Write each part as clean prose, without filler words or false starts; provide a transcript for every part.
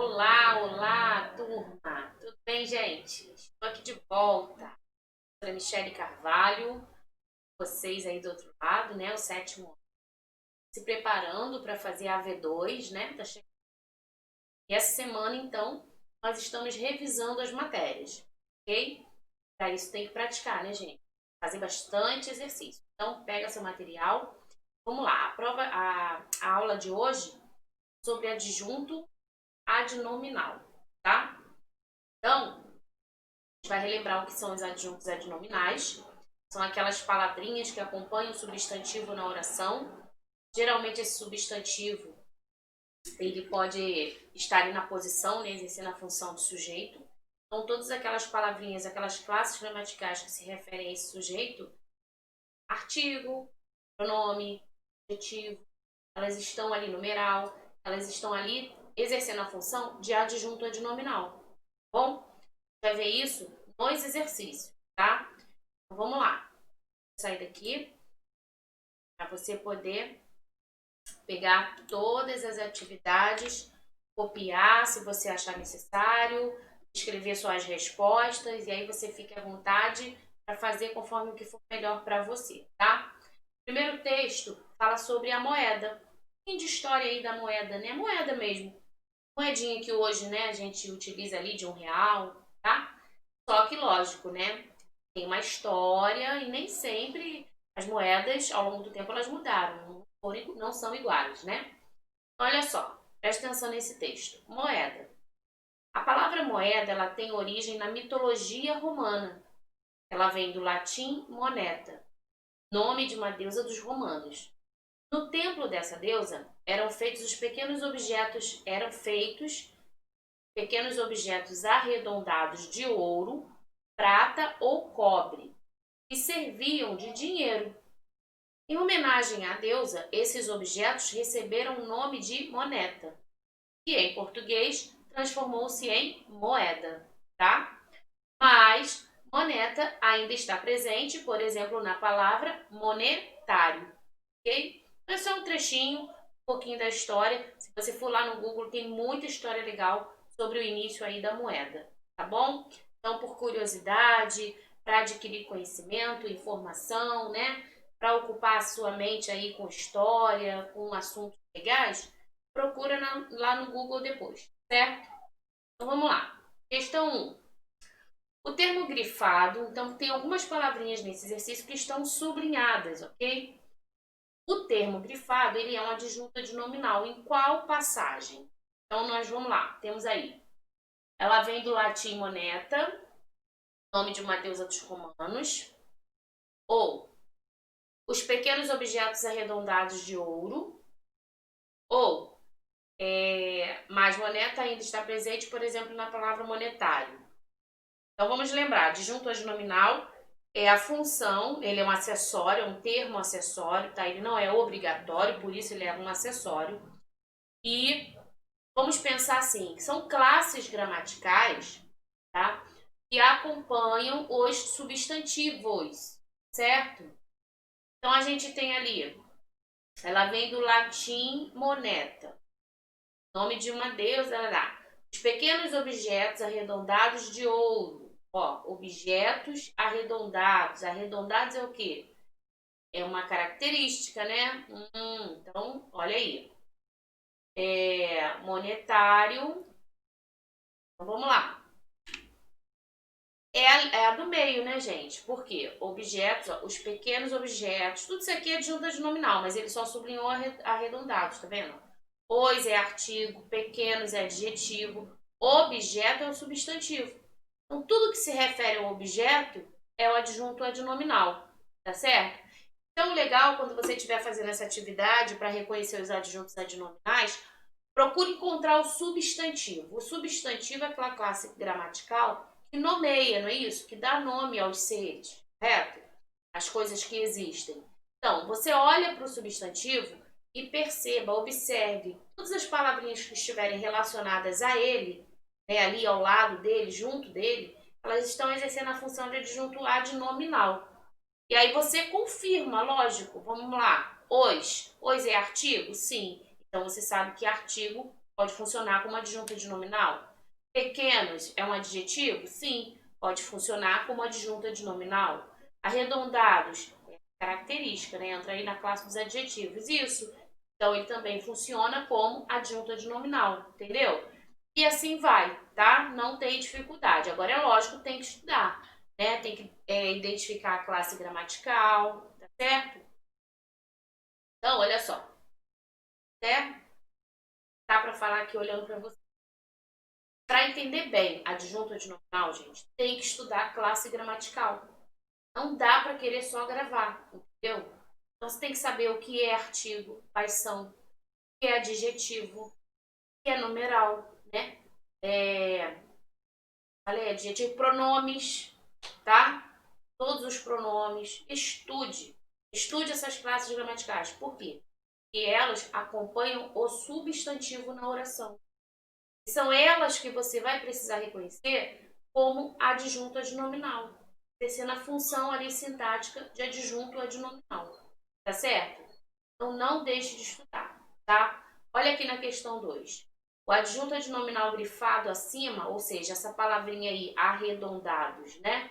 Olá, olá, turma! Tudo bem, gente? Estou aqui de volta. Para Michele Carvalho, vocês aí do outro lado, né? O sétimo ano, se preparando para fazer a AV2, né? E essa semana, então, nós estamos revisando as matérias, ok? Para isso tem que praticar, né, gente? Fazer bastante exercício. Então, pega seu material. Vamos lá. A aula de hoje é sobre adjunto adnominal, tá? Então, a gente vai relembrar o que são os adjuntos adnominais. São aquelas palavrinhas que acompanham o substantivo na oração. Geralmente esse substantivo ele pode estar ali na posição, né, exercendo a função de sujeito. Então, todas aquelas palavrinhas, aquelas classes gramaticais que se referem a esse sujeito, artigo, pronome, adjetivo, elas estão ali numeral, elas estão ali exercendo a função de adjunto adnominal. Tá bom? Vai ver isso nos exercícios, tá? Então, vamos lá. Vou sair daqui para você poder pegar todas as atividades, copiar se você achar necessário, escrever suas respostas e aí você fique à vontade para fazer conforme o que for melhor para você, tá? O primeiro texto fala sobre a moeda. Tem de história aí da moeda, né? Moeda mesmo. Moedinha que hoje, né, a gente utiliza ali de R$ 1, tá? Só que, lógico, né? Tem uma história e nem sempre as moedas, ao longo do tempo, elas mudaram. Não são iguais, né? Olha só, presta atenção nesse texto. Moeda. A palavra moeda, ela tem origem na mitologia romana. Ela vem do latim moneta, nome de uma deusa dos romanos. No templo dessa deusa, eram feitos pequenos objetos arredondados de ouro, prata ou cobre, que serviam de dinheiro. Em homenagem à deusa, esses objetos receberam o nome de moneta, que em português transformou-se em moeda, tá? Mas moneta ainda está presente, por exemplo, na palavra monetário, ok? Então, esse é um trechinho, um pouquinho da história. Se você for lá no Google, tem muita história legal sobre o início aí da moeda, tá bom? Então, por curiosidade, para adquirir conhecimento, informação, né? Para ocupar a sua mente aí com história, com assuntos legais, procura lá no Google depois, certo? Então vamos lá. Questão 1. O termo grifado, então tem algumas palavrinhas nesse exercício que estão sublinhadas, ok? O termo grifado, ele é um adjunto adnominal. Em qual passagem? Então nós vamos lá, temos aí. Ela vem do latim moneta, nome de uma deusa dos romanos, ou os pequenos objetos arredondados de ouro, ou mas moneta ainda está presente, por exemplo, na palavra monetário. Então vamos lembrar, adjunto adnominal é a função, ele é um acessório, é um termo acessório, tá? Ele não é obrigatório, por isso ele é um acessório. E vamos pensar assim, que são classes gramaticais, tá? Que acompanham os substantivos, certo? Então a gente tem ali, ela vem do latim moneta, nome de uma deusa, os pequenos objetos arredondados de ouro. Ó, objetos arredondados. Arredondados é o quê? É uma característica, né? Então, olha aí. Monetário. Então, vamos lá. É a do meio, né, gente? Por quê? Objetos, ó, os pequenos objetos. Tudo isso aqui é adjunto adnominal, mas ele só sublinhou arredondados, tá vendo? Os é artigo, pequenos é adjetivo, objeto é o substantivo. Então, tudo que se refere ao objeto é o adjunto adnominal, tá certo? Então, legal, quando você estiver fazendo essa atividade para reconhecer os adjuntos adnominais, procure encontrar o substantivo. O substantivo é aquela classe gramatical que nomeia, não é isso? Que dá nome aos seres, correto? As coisas que existem. Então, você olha para o substantivo e perceba, observe todas as palavrinhas que estiverem relacionadas a ele, né, ali ao lado dele, junto dele, elas estão exercendo a função de adjunto adnominal. E aí você confirma, lógico, vamos lá. Os é artigo? Sim. Então você sabe que artigo Pode funcionar como adjunta de nominal. Pequenos é um adjetivo? Sim, pode funcionar como adjunta de nominal. Arredondados é característica, né? Entra aí na classe dos adjetivos. Isso. Então, ele também funciona como adjunta de nominal, entendeu? E assim vai, tá? Não tem dificuldade. Agora, é lógico, tem que estudar, né? Tem que identificar a classe gramatical, tá certo? Então, olha só, certo? Tá para falar aqui olhando para você. Para entender bem adjunta de nominal, gente, tem que estudar classe gramatical. Não dá para querer só gravar, entendeu? Então, você tem que saber o que é artigo, quais são, o que é adjetivo, o que é numeral, né? Falei adjetivo, pronomes, tá? Todos os pronomes. Estude essas classes gramaticais. Por quê? Porque elas acompanham o substantivo na oração. E são elas que você vai precisar reconhecer como adjunta de nominal, exercendo a função ali sintática de adjunto ou adnominal. Tá certo? Então não deixe de estudar, tá? Olha aqui na questão 2. O adjunto adnominal grifado acima, ou seja, essa palavrinha aí, arredondados, né?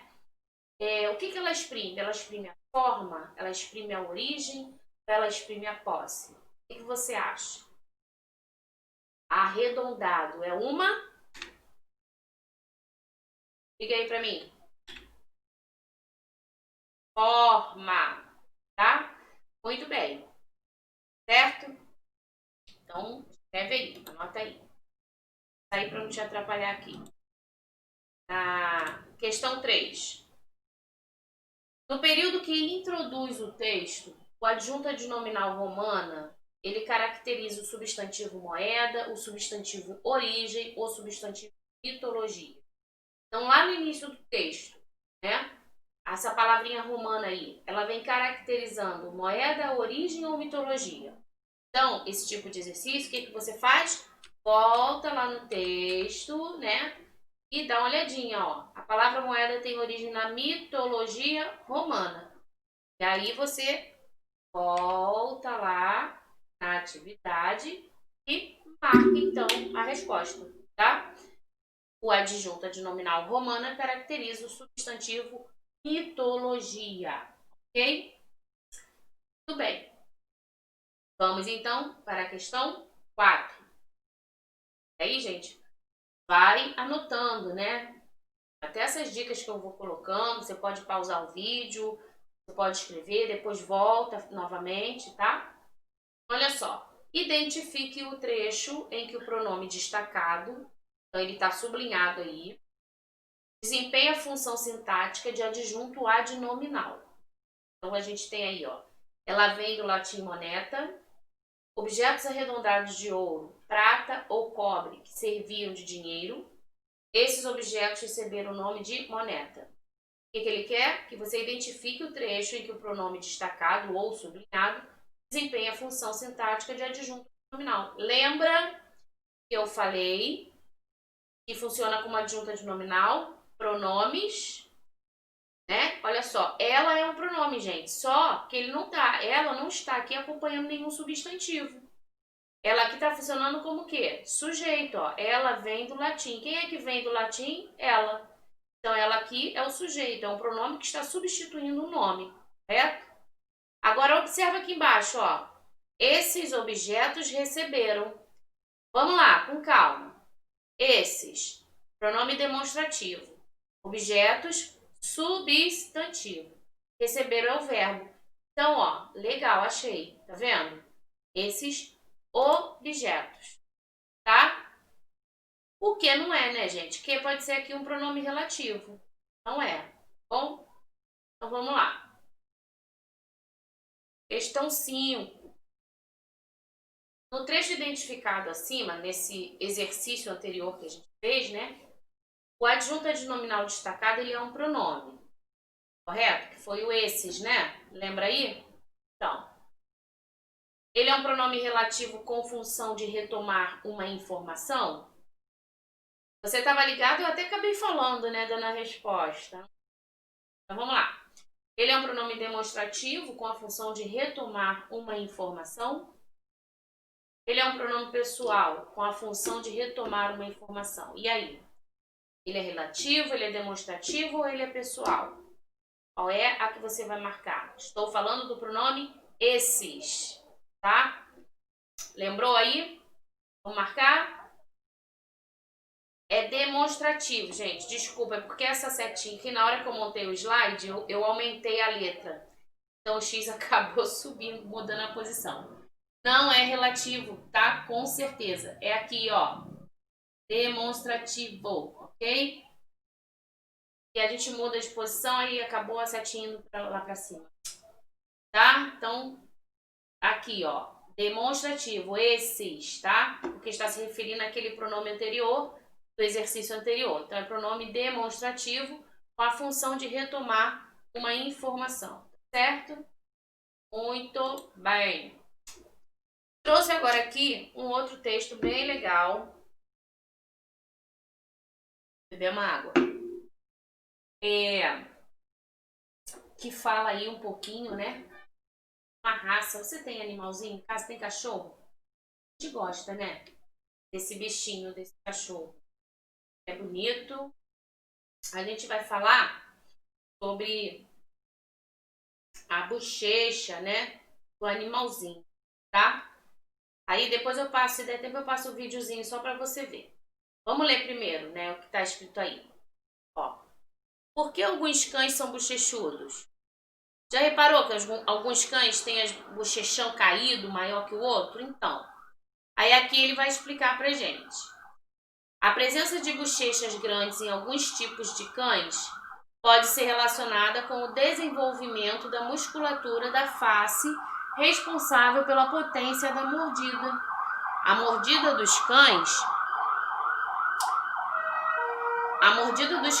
O que ela exprime? Ela exprime a forma, ela exprime a origem, ela exprime a posse. O que você acha? Arredondado é uma? Diga aí pra mim. Forma, tá? Muito bem, certo? Então, escreve aí, anota aí. Tá aí pra não te atrapalhar aqui. Questão 3. No período que introduz o texto, o adjunto adnominal romana, ele caracteriza o substantivo moeda, o substantivo origem, o substantivo mitologia. Então, lá no início do texto, né? Essa palavrinha romana aí, ela vem caracterizando moeda, origem ou mitologia. Então, esse tipo de exercício, o que você faz? Volta lá no texto, né? E dá uma olhadinha, ó. A palavra moeda tem origem na mitologia romana. E aí você volta lá na atividade e marca, então, a resposta, tá? O adjunto adnominal romana caracteriza o substantivo mitologia, ok? Tudo bem. Vamos, então, para a questão 4. E aí, gente, vai anotando, né? Até essas dicas que eu vou colocando, você pode pausar o vídeo, você pode escrever, depois volta novamente, tá? Olha só. Identifique o trecho em que o pronome destacado, então ele está sublinhado aí, desempenha a função sintática de adjunto adnominal. Então a gente tem aí, ó, ela vem do latim moneta, objetos arredondados de ouro, prata ou cobre que serviam de dinheiro. Esses objetos receberam o nome de moneta. O que ele quer? Que você identifique o trecho em que o pronome destacado ou sublinhado desempenha a função sintática de adjunto nominal. Lembra que eu falei que funciona como adjunta de nominal? Pronomes, né? Olha só, ela é um pronome, gente, só que ela não está aqui acompanhando nenhum substantivo. Ela aqui está funcionando como o quê? Sujeito, ó. Ela vem do latim. Quem é que vem do latim? Ela. Então, ela aqui é o sujeito, é um pronome que está substituindo o nome, certo? Agora, observa aqui embaixo, ó. Esses objetos receberam. Vamos lá, com calma. Esses, pronome demonstrativo. Objetos, substantivo. Receberam é o verbo. Então, ó, legal, achei. Tá vendo? Esses objetos, tá? O que não é, né, gente? Que pode ser aqui um pronome relativo. Não é, tá bom? Então, vamos lá. Questão 5. No trecho identificado acima, nesse exercício anterior que a gente fez, né? O adjunto adnominal destacado, ele é um pronome, correto? Que foi o esses, né? Lembra aí? Então, ele é um pronome relativo com função de retomar uma informação? Você estava ligado? Eu até acabei falando, né? Dando a resposta. Então, vamos lá. Ele é um pronome demonstrativo com a função de retomar uma informação? Ele é um pronome pessoal com a função de retomar uma informação. E aí? Ele é relativo, ele é demonstrativo ou ele é pessoal? Qual é a que você vai marcar? Estou falando do pronome esses, tá? Lembrou aí? Vamos marcar? É demonstrativo, gente. Desculpa, é porque essa setinha aqui, na hora que eu montei o slide, eu aumentei a letra. Então o X acabou subindo, mudando a posição. Não é relativo, tá? Com certeza. É aqui, ó. Demonstrativo, ok? E a gente muda de posição, aí acabou a setinha indo lá pra cima. Tá? Então, aqui, ó. Demonstrativo, esses, tá? Porque está se referindo àquele pronome anterior, do exercício anterior. Então, é pronome demonstrativo com a função de retomar uma informação. Certo? Muito bem. Trouxe agora aqui um outro texto bem legal. Beber uma água. Que fala aí um pouquinho, né? Uma raça. Você tem animalzinho em casa? Tem cachorro? A gente gosta, né? Desse bichinho, desse cachorro. É bonito. A gente vai falar sobre a bochecha, né? Do animalzinho, tá? Aí depois eu passo, se der tempo eu passo o videozinho só pra você ver. Vamos ler primeiro, né? O que tá escrito aí. Ó. Por que alguns cães são bochechudos? Já reparou que alguns cães têm a bochechão caído maior que o outro? Então, aí aqui ele vai explicar pra gente. A presença de bochechas grandes em alguns tipos de cães pode ser relacionada com o desenvolvimento da musculatura da face responsável pela potência da mordida. A mordida dos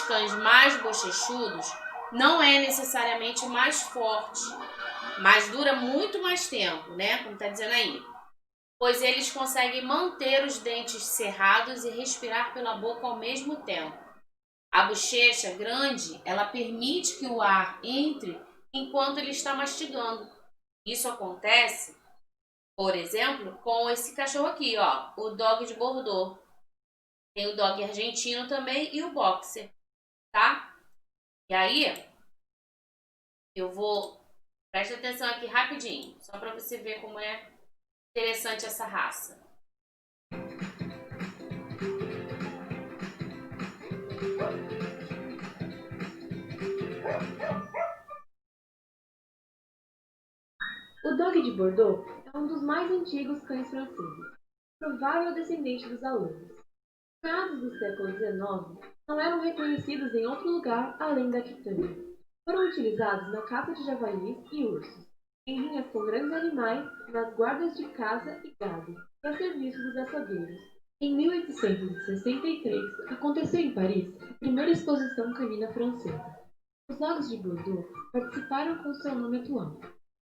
cães mais bochechudos não é necessariamente mais forte, mas dura muito mais tempo, né? Como está dizendo aí. Pois eles conseguem manter os dentes cerrados e respirar pela boca ao mesmo tempo. A bochecha grande, ela permite que o ar entre enquanto ele está mastigando. Isso acontece, por exemplo, com esse cachorro aqui, ó, o dog de Bordeaux. Tem o dog argentino também e o boxer, tá? E aí, eu vou... Presta atenção aqui rapidinho, só para você ver como é interessante essa raça. O Dog de Bordeaux é um dos mais antigos cães franceses, provável descendente dos alemães. Em meados do século XIX, não eram reconhecidos em outro lugar além da Aquitânia. Foram utilizados na caça de javalis e ursos, em rinhas com grandes animais, nas guardas de caça e gado, e a serviço dos açougueiros. Em 1863, aconteceu em Paris a primeira exposição canina francesa. Os Dogs de Bordeaux participaram com seu nome atual.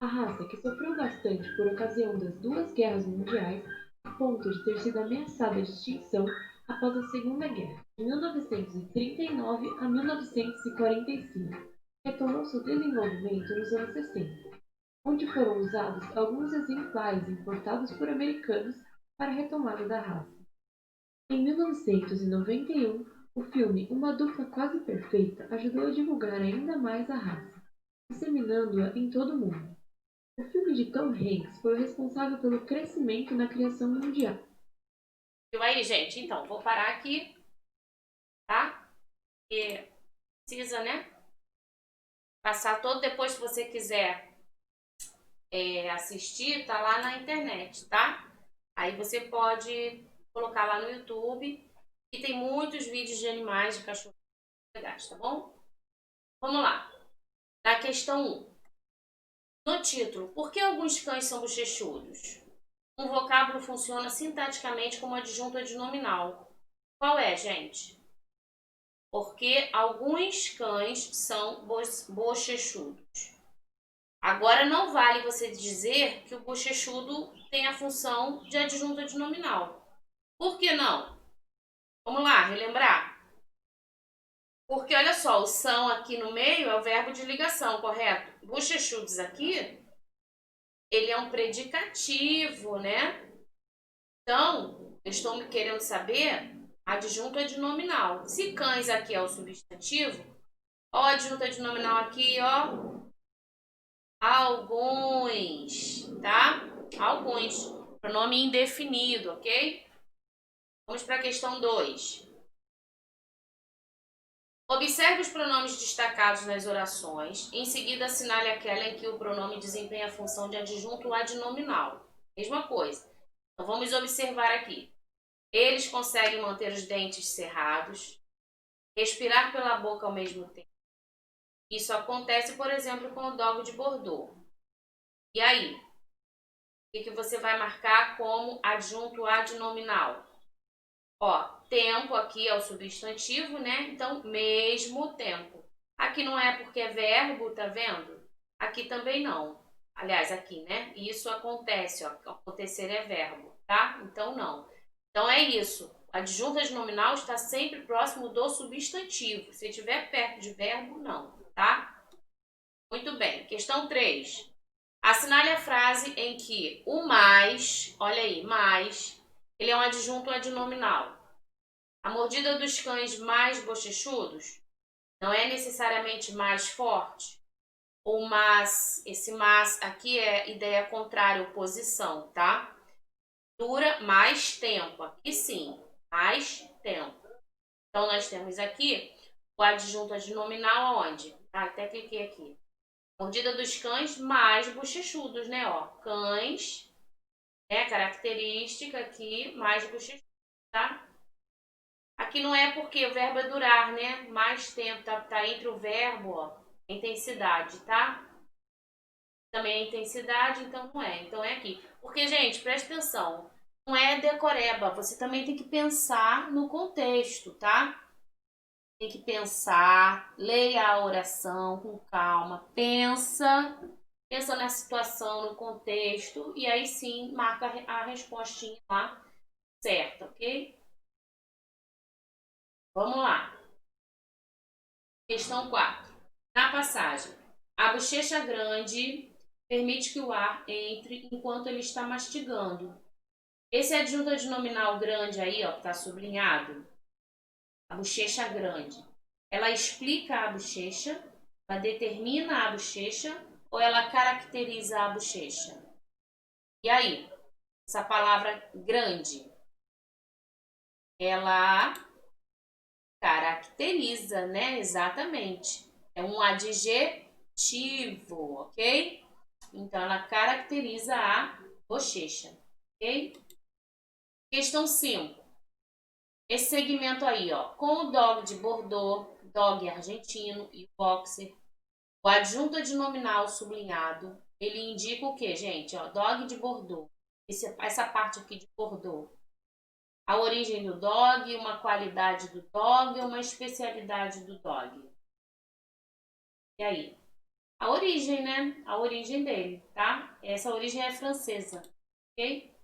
A raça, que sofreu bastante por ocasião das duas guerras mundiais, a ponto de ter sido ameaçada de extinção após a Segunda Guerra, de 1939 a 1945, retomou seu desenvolvimento nos anos 60, onde foram usados alguns exemplares importados por americanos para a retomada da raça. Em 1991, o filme Uma Dupla Quase Perfeita ajudou a divulgar ainda mais a raça, disseminando-a em todo o mundo. O filme de Tom Hanks foi o responsável pelo crescimento na criação mundial. Viu aí, gente? Então, vou parar aqui, tá? E precisa, né? Passar todo, depois se você quiser assistir, tá lá na internet, tá? Aí você pode colocar lá no YouTube e tem muitos vídeos de animais, de cachorro legais, tá bom? Vamos lá. Na questão 1. No título, por que alguns cães são bochechudos? Um vocábulo funciona sintaticamente como adjunto adnominal. Qual é, gente? Porque alguns cães são bochechudos. Agora não vale você dizer que o bochechudo tem a função de adjunto adnominal. Por que não? Vamos lá, relembrar. Porque olha só, o são aqui no meio é o verbo de ligação, correto? Bochechudos aqui, ele é um predicativo, né? Então, eu estou querendo saber adjunto adnominal. Se cães aqui é o substantivo, ó, adjunto adnominal aqui, ó. Alguns, tá? Alguns. Pronome indefinido, ok? Vamos para a questão 2. Observe os pronomes destacados nas orações. Em seguida, assinale aquela em que o pronome desempenha a função de adjunto adnominal. Mesma coisa. Então, vamos observar aqui. Eles conseguem manter os dentes cerrados, respirar pela boca ao mesmo tempo. Isso acontece, por exemplo, com o dog de Bordeaux. E aí? O que você vai marcar como adjunto adnominal? Ó, tempo aqui é o substantivo, né? Então, mesmo tempo. Aqui não é porque é verbo, tá vendo? Aqui também não. Aliás, aqui, né? Isso acontece, ó. Acontecer é verbo, tá? Então, não. Então, é isso. Adjunto adnominal está sempre próximo do substantivo. Se estiver perto de verbo, não, tá? Muito bem. Questão 3. Assinale a frase em que o mais, olha aí, mais, ele é um adjunto adnominal. A mordida dos cães mais bochechudos não é necessariamente mais forte. Ou mas, esse mas aqui é ideia contrária, oposição, tá? Dura mais tempo. Aqui sim, mais tempo. Então, nós temos aqui o adjunto adnominal aonde? Ah, até cliquei aqui. Mordida dos cães mais bochechudos, né? Ó, cães, característica aqui, mais bochechudos, tá? Aqui não é porque o verbo é durar, né? Mais tempo, tá entre o verbo, ó, intensidade, tá? Também é intensidade, então não é. Então é aqui. Porque, gente, presta atenção. Não é decoreba. Você também tem que pensar no contexto, tá? Tem que pensar, leia a oração com calma, pensa na situação, no contexto, e aí sim marca a respostinha lá certa, ok? Vamos lá. Questão 4. Na passagem, a bochecha grande permite que o ar entre enquanto ele está mastigando. Esse adjunto adnominal grande aí, ó, que está sublinhado, a bochecha grande, ela explica a bochecha, ela determina a bochecha ou ela caracteriza a bochecha? E aí, essa palavra grande, ela caracteriza, né? Exatamente. É um adjetivo, ok? Então, ela caracteriza a bochecha, ok? Questão 5. Esse segmento aí, ó, com o dog de Bordeaux, dog argentino e o boxer, o adjunto adnominal sublinhado, ele indica o que, gente? Ó, dog de Bordeaux. Essa parte aqui de Bordeaux. A origem do dog, uma qualidade do dog, uma especialidade do dog. E aí? A origem, né? A origem dele, tá? Essa origem é francesa, ok?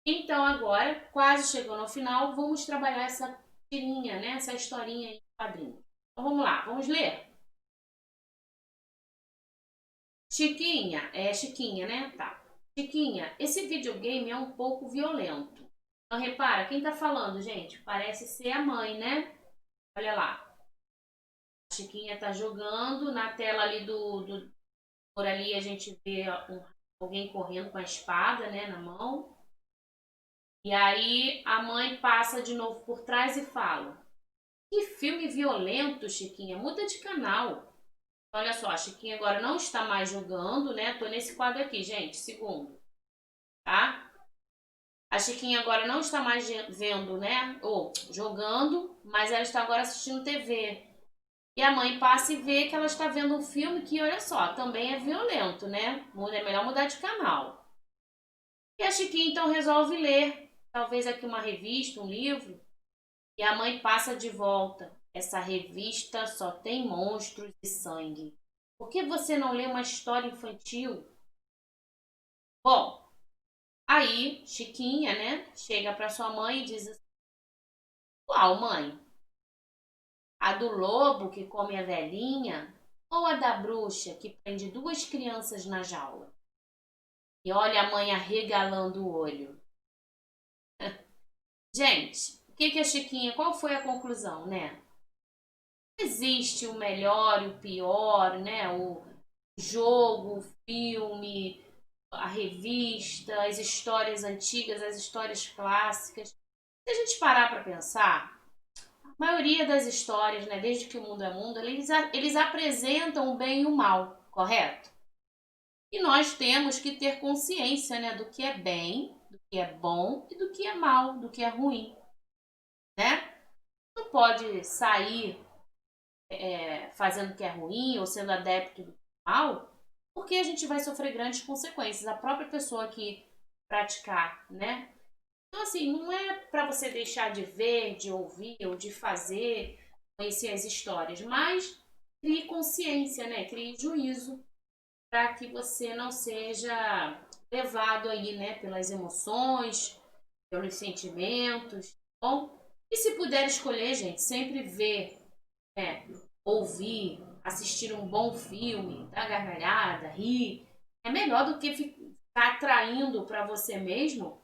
Então, agora, quase chegando ao final, vamos trabalhar essa tirinha, né? Essa historinha aí do quadrinho. Então, vamos lá, vamos ler? Chiquinha, né? Tá. Chiquinha, esse videogame é um pouco violento. Então, repara, quem tá falando, gente? Parece ser a mãe, né? Olha lá. A Chiquinha tá jogando. Na tela ali por ali a gente vê alguém correndo com a espada, né, na mão. E aí a mãe passa de novo por trás e fala: que filme violento, Chiquinha, muda de canal. Olha só, a Chiquinha agora não está mais jogando, né? Tô nesse quadro aqui, gente, segundo, tá? A Chiquinha agora não está mais vendo, né? Ou jogando, mas ela está agora assistindo TV. E a mãe passa e vê que ela está vendo um filme que, olha só, também é violento, né? É melhor mudar de canal. E a Chiquinha então resolve ler, talvez aqui uma revista, um livro, e a mãe passa de volta. Essa revista só tem monstros e sangue. Por que você não lê uma história infantil? Bom, aí Chiquinha, né, chega para sua mãe e diz assim: qual, mãe? A do lobo que come a velhinha ou a da bruxa que prende duas crianças na jaula? E olha a mãe arregalando o olho. Gente, o que a Chiquinha, qual foi a conclusão, né? Existe o melhor e o pior, né? O jogo, o filme, a revista, as histórias antigas, as histórias clássicas. Se a gente parar para pensar, a maioria das histórias, né, desde que o mundo é mundo, eles apresentam o bem e o mal, correto? E nós temos que ter consciência, né, do que é bem, do que é bom e do que é mal, do que é ruim, né? Não pode sair fazendo o que é ruim ou sendo adepto do mal, porque a gente vai sofrer grandes consequências. A própria pessoa que praticar, né? Então, assim, não é para você deixar de ver, de ouvir ou de fazer, conhecer as histórias, mas crie consciência, né? Crie juízo para que você não seja levado aí, né, pelas emoções, pelos sentimentos, tá bom? E se puder escolher, gente, sempre ver, né, ouvir, assistir um bom filme, dar gargalhada, rir, é melhor do que ficar atraindo para você mesmo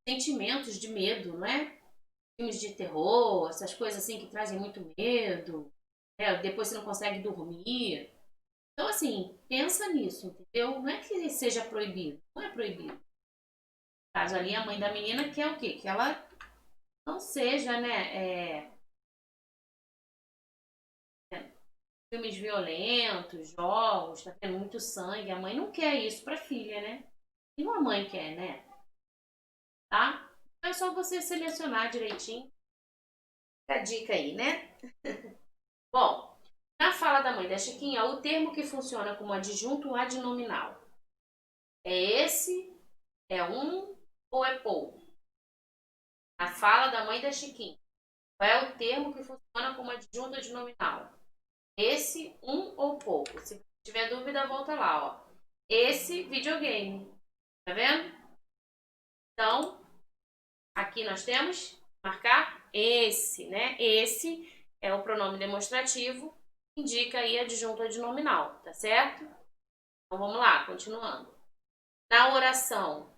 sentimentos de medo, não é? Filmes de terror, essas coisas assim que trazem muito medo, depois você não consegue dormir. Então, assim, pensa nisso, entendeu? Não é que seja proibido, não é proibido. No caso ali, a mãe da menina quer o quê? Que ela não seja, né, filmes violentos, jogos, tá tendo muito sangue. A mãe não quer isso pra filha, né? E uma mãe quer, né? Tá? Então é só você selecionar direitinho a dica aí, né? Bom, na fala da mãe da Chiquinha, o termo que funciona como adjunto adnominal é esse, é um ou é pouco? Na fala da mãe da Chiquinha, qual é o termo que funciona como adjunto adnominal? Esse, um ou pouco? Se tiver dúvida, volta lá, ó. Esse videogame. Tá vendo? Então, aqui nós temos marcar esse, né? Esse é o pronome demonstrativo, indica aí adjunto adnominal, tá certo? Então vamos lá, continuando. Na oração,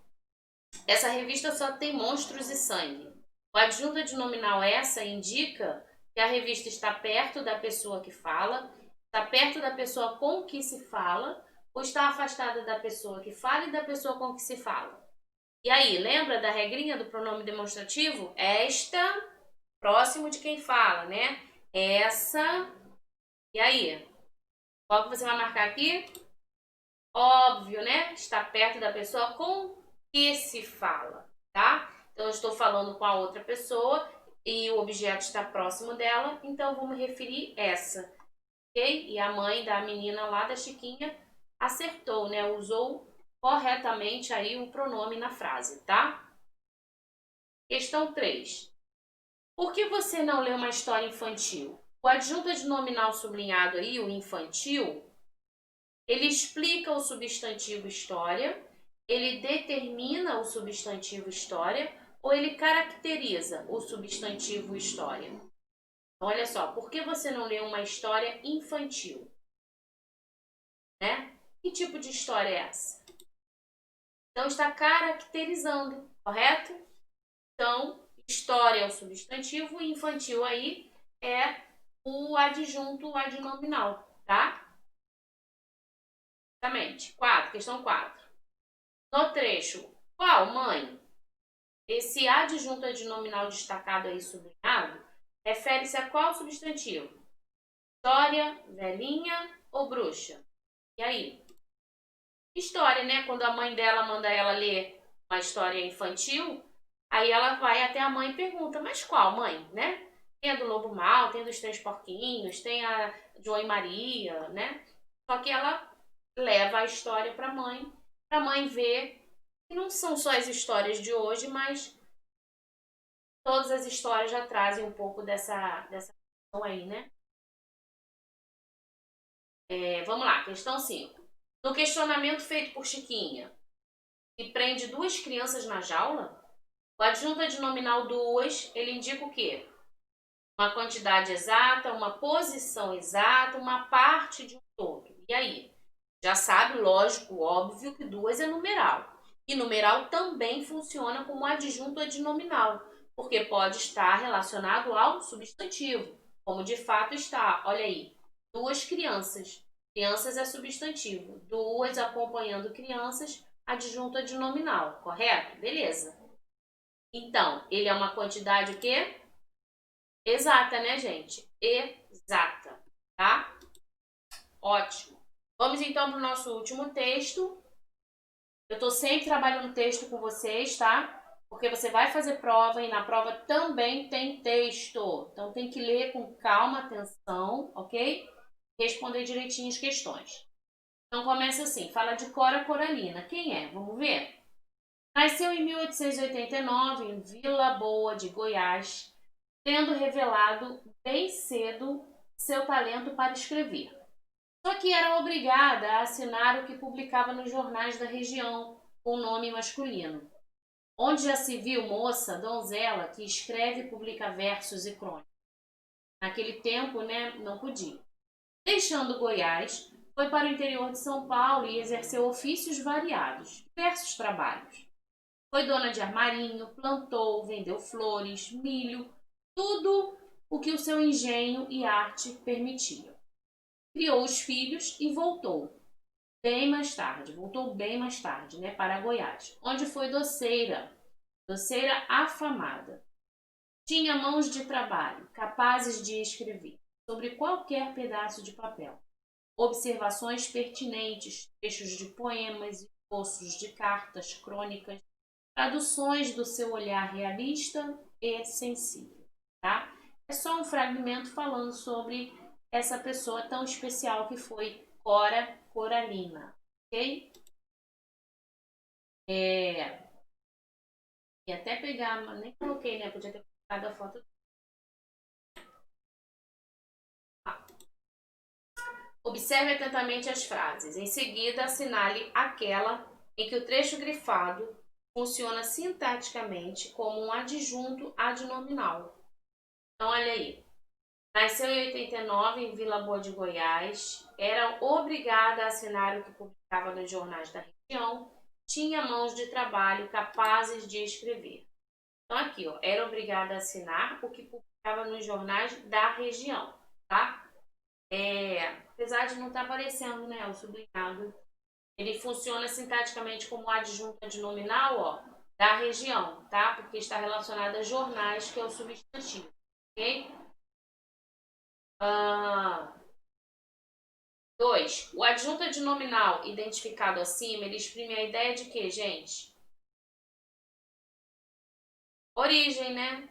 essa revista só tem monstros e sangue. O adjunto adnominal essa indica que a revista está perto da pessoa que fala, está perto da pessoa com que se fala, ou está afastada da pessoa que fala e da pessoa com que se fala. E aí, lembra da regrinha do pronome demonstrativo? Esta, próximo de quem fala, né? Essa. E aí? Qual que você vai marcar aqui? Óbvio, né? Está perto da pessoa com que se fala, tá? Então, eu estou falando com a outra pessoa e o objeto está próximo dela, então vou me referir essa, ok? E a mãe da menina lá da Chiquinha acertou, né? Usou corretamente aí o pronome na frase, tá? Questão 3. Por que você não lê uma história infantil? O adjunto adnominal sublinhado aí, o infantil, ele explica o substantivo história, ele determina o substantivo história ou ele caracteriza o substantivo história? Olha só, por que você não lê uma história infantil? Né? Que tipo de história é essa? Então está caracterizando, correto? Então, história é o substantivo e infantil aí é o adjunto adnominal, tá? Exatamente. 4, questão 4. No trecho, qual, mãe? Esse adjunto adnominal destacado aí sublinhado refere-se a qual substantivo? História, velhinha ou bruxa? E aí? História, né? Quando a mãe dela manda ela ler uma história infantil, aí ela vai até a mãe e pergunta, mas qual, mãe, né? Tem a do Lobo Mal, tem a dos Três Porquinhos, tem a João e Maria, né? Só que ela leva a história para a mãe ver que não são só as histórias de hoje, mas todas as histórias já trazem um pouco dessa questão aí, né? Vamos lá, questão 5. No questionamento feito por Chiquinha, que prende duas crianças na jaula, o adjunto adnominal duas, ele indica o quê? Uma quantidade exata, uma posição exata, uma parte de um todo. E aí? Já sabe, lógico, óbvio, que duas é numeral. E numeral também funciona como adjunto adnominal, porque pode estar relacionado ao substantivo, como de fato está. Olha aí, duas crianças. Crianças é substantivo. Duas acompanhando crianças, adjunto adnominal, correto? Beleza. Então, ele é uma quantidade o quê? Exata, né, gente? Exata, tá? Ótimo. Vamos então para o nosso último texto. Eu estou sempre trabalhando texto com vocês, tá? Porque você vai fazer prova e na prova também tem texto. Então tem que ler com calma, atenção, ok? Responder direitinho as questões. Então começa assim, fala de Cora Coralina. Quem é? Vamos ver? Nasceu em 1889 em Vila Boa de Goiás, tendo revelado bem cedo seu talento para escrever. Só que era obrigada a assinar o que publicava nos jornais da região, com nome masculino. Onde já se viu moça, donzela, que escreve e publica versos e crônicas. Naquele tempo, né, não podia. Deixando Goiás, foi para o interior de São Paulo e exerceu ofícios variados, diversos trabalhos. Foi dona de armarinho, plantou, vendeu flores, milho, tudo o que o seu engenho e arte permitiam. Criou os filhos e voltou bem mais tarde, né, para Goiás, onde foi doceira afamada. Tinha mãos de trabalho, capazes de escrever, sobre qualquer pedaço de papel. Observações pertinentes, trechos de poemas, esboços de cartas, crônicas, traduções do seu olhar realista e sensível, tá? É só um fragmento falando sobre essa pessoa tão especial que foi Cora Coralina, ok? E até pegar, mas nem coloquei, né? Podia ter colocado a foto. Observe atentamente as frases. Em seguida, assinale aquela em que o trecho grifado funciona sintaticamente como um adjunto adnominal. Então, olha aí. Nasceu em 89 em Vila Boa de Goiás. Era obrigada a assinar o que publicava nos jornais da região. Tinha mãos de trabalho capazes de escrever. Então, aqui, ó, era obrigada a assinar o que publicava nos jornais da região, tá? Apesar de não estar aparecendo, né, o sublinhado, ele funciona sintaticamente como adjunto adnominal, ó, da região, tá? Porque está relacionado a jornais, que é o substantivo, ok? 2. O adjunto adnominal identificado acima, ele exprime a ideia de quê, gente? Origem, né?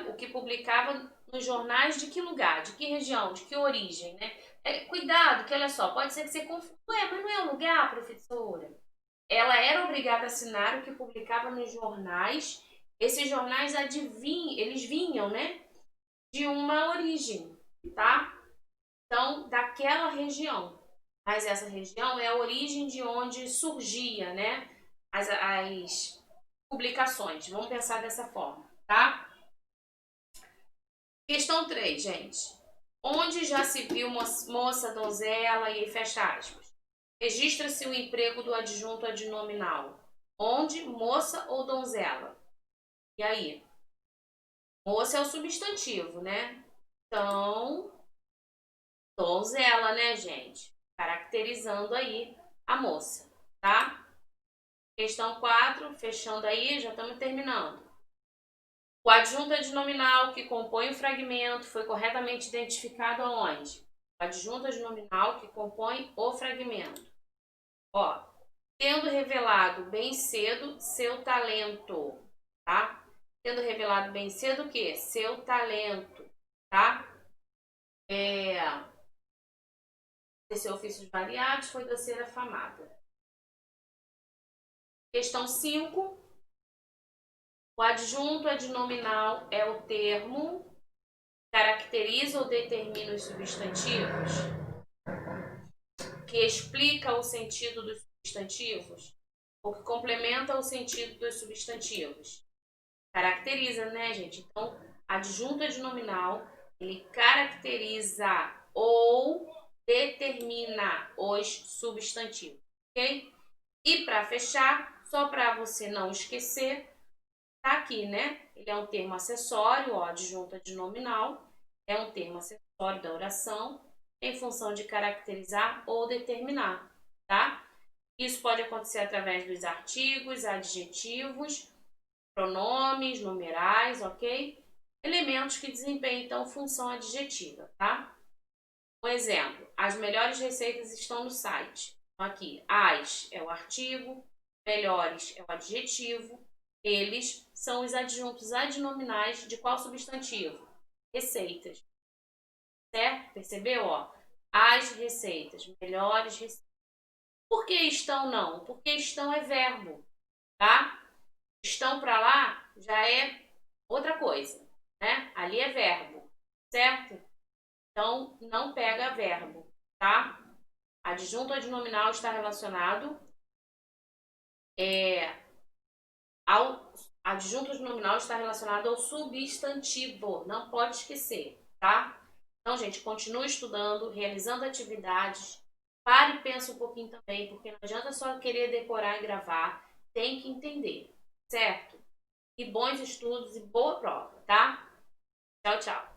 O que publicava nos jornais de que lugar, de que região, de que origem, né? Cuidado, que olha só, pode ser que você confunda. Ué, mas não é o lugar, professora? Ela era obrigada a assinar o que publicava nos jornais. Esses jornais eles vinham, né? De uma origem, tá? Então, daquela região. Mas essa região é a origem de onde surgia, né? As publicações. Vamos pensar dessa forma, tá? Questão 3, gente. Onde já se viu moça, donzela e fecha aspas. Registra-se o emprego do adjunto adnominal. Onde, moça ou donzela? E aí? Moça é o substantivo, né? Então, donzela, né, gente? Caracterizando aí a moça, tá? Questão 4, fechando aí, já estamos terminando. O adjunto adnominal que compõe o fragmento foi corretamente identificado aonde? O adjunto adnominal que compõe o fragmento. Ó, tendo revelado bem cedo seu talento, tá? Tendo revelado bem cedo o quê? Seu talento, tá? Exerceu ofícios variados, foi doceira afamada. Questão 5. O adjunto adnominal é o termo que caracteriza ou determina os substantivos, que explica o sentido dos substantivos, ou que complementa o sentido dos substantivos. Caracteriza, né, gente? Então, adjunto adnominal, ele caracteriza ou determina os substantivos, ok? E para fechar, Só para você não esquecer, tá aqui, né? Ele é um termo acessório, ó, adjunto adnominal, é um termo acessório da oração, em função de caracterizar ou determinar, tá? Isso pode acontecer através dos artigos, adjetivos, pronomes, numerais, ok? Elementos que desempenham, então, função adjetiva, tá? Um exemplo, as melhores receitas estão no site. Então, aqui, as é o artigo, melhores é o adjetivo, eles são os adjuntos adnominais de qual substantivo? Receitas, certo? Percebeu, ó? As receitas, melhores receitas. Por que estão não? Porque estão é verbo, tá? Estão para lá já é outra coisa, né? Ali é verbo, certo? Então, não pega verbo, tá? Adjunto adnominal está relacionado ao adjunto adnominal está relacionado ao substantivo, não pode esquecer, tá? Então, gente, continue estudando, realizando atividades. Pare e pensa um pouquinho também, porque não adianta só querer decorar e gravar, tem que entender, certo? E bons estudos e boa prova, tá? Tchau, tchau.